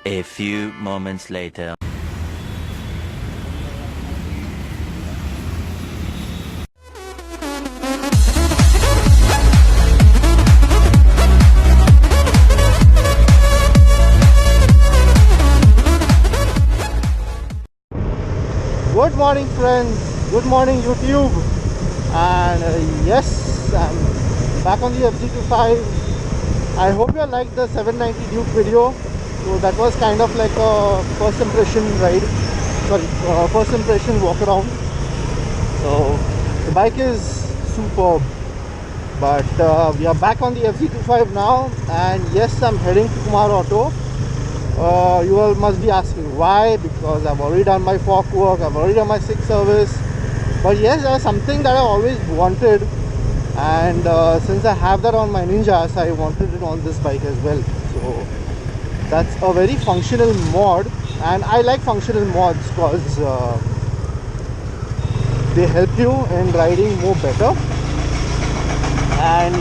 A few moments later. Good morning friends, good morning YouTube, and yes, I'm back on the FZ25. I hope you liked the 790 Duke video. So that was kind of like a first impression ride, first impression walk around. So the bike is superb, but we are back on the FZ25 now, and yes, I'm heading to Kumar Auto. You all must be asking why, because I've already done my fork work, I've already done my 6th service. But yes, there's something that I always wanted, and since I have that on my Ninja, so I wanted it on this bike as well. So that's a very functional mod, and I like functional mods because they help you in riding more better. And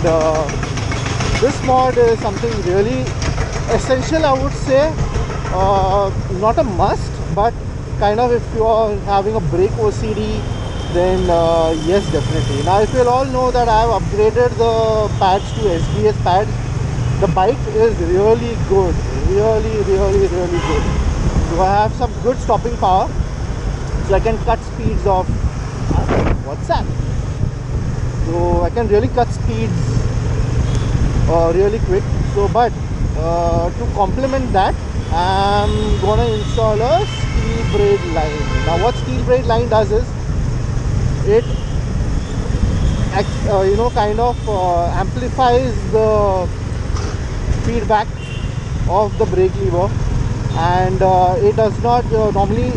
this mod is something really essential, I would say. Not a must, but kind of if you are having a brake OCD, then yes, definitely. Now if you all know that I have upgraded the pads to SBS pads, the bike is really good, really good. So I have some good stopping power, so I can cut speeds of what's that? So I can really cut speeds really quick. So but to complement that, I'm gonna install a steel braid line. Now what steel braid line does is it kind of amplifies the feedback of the brake lever, and it does not normally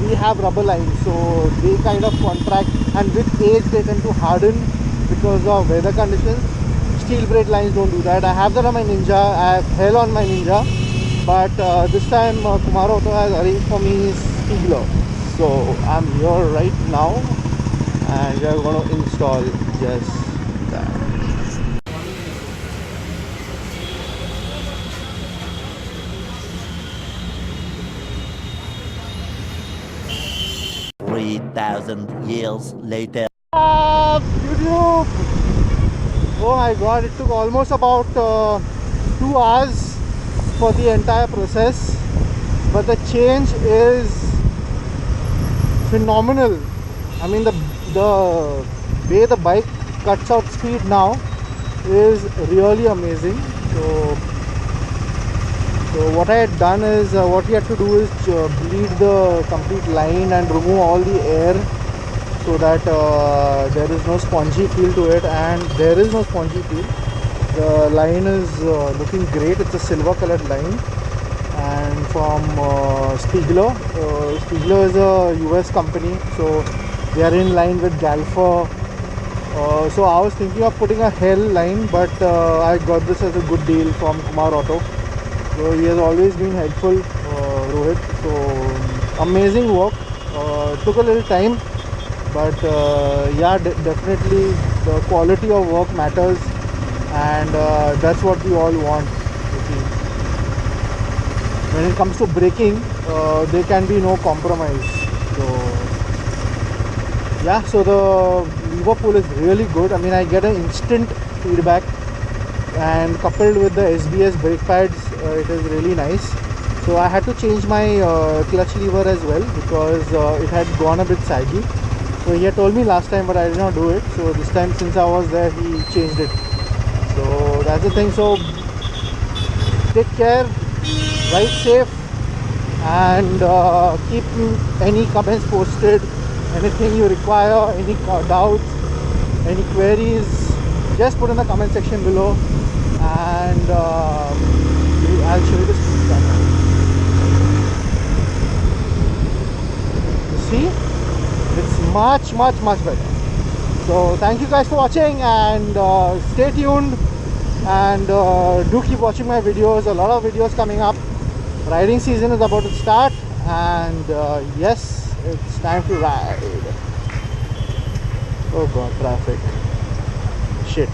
we have rubber lines, so they kind of contract, and with age they tend to harden because of weather conditions. Steel braid lines don't do that. I have that on my Ninja, I have hell on my Ninja, but this time Kumar Auto has arranged for me Speigler. So I'm here right now and we are going to install just that. $3,000 later. YouTube! Oh my god, it took almost about 2 hours for the entire process, but the change is phenomenal. I mean, the way the bike cuts out speed now is really amazing. So what I had done is, what we had to do is bleed the complete line and remove all the air, so that there is no spongy feel to it, and there is no spongy feel. The line is looking great. It's a silver colored line, and from Speigler. Speigler is a US company, so they are in line with Galfer. So I was thinking of putting a hell line, but I got this as a good deal from Kumar Auto. So he has always been helpful, Rohit. So amazing work. Took a little time, but yeah, definitely the quality of work matters, and that's what we all want. When it comes to braking, there can be no compromise. So yeah, so the lever pull is really good. I mean, I get an instant feedback, and coupled with the SBS brake pads, it is really nice. So I had to change my clutch lever as well, because it had gone a bit saggy. So he had told me last time, but I did not do it. So this time, since I was there, he changed it. So that's the thing. So take care, ride safe, and keep any comments posted. Anything you require, any doubts, any queries, just put in the comment section below, and I'll show you the speed camera. You see, it's much better. So thank you guys for watching, and stay tuned, and do keep watching my videos. A lot of videos coming up. Riding season is about to start, and yes, it's time to ride. Oh god, traffic. Shit.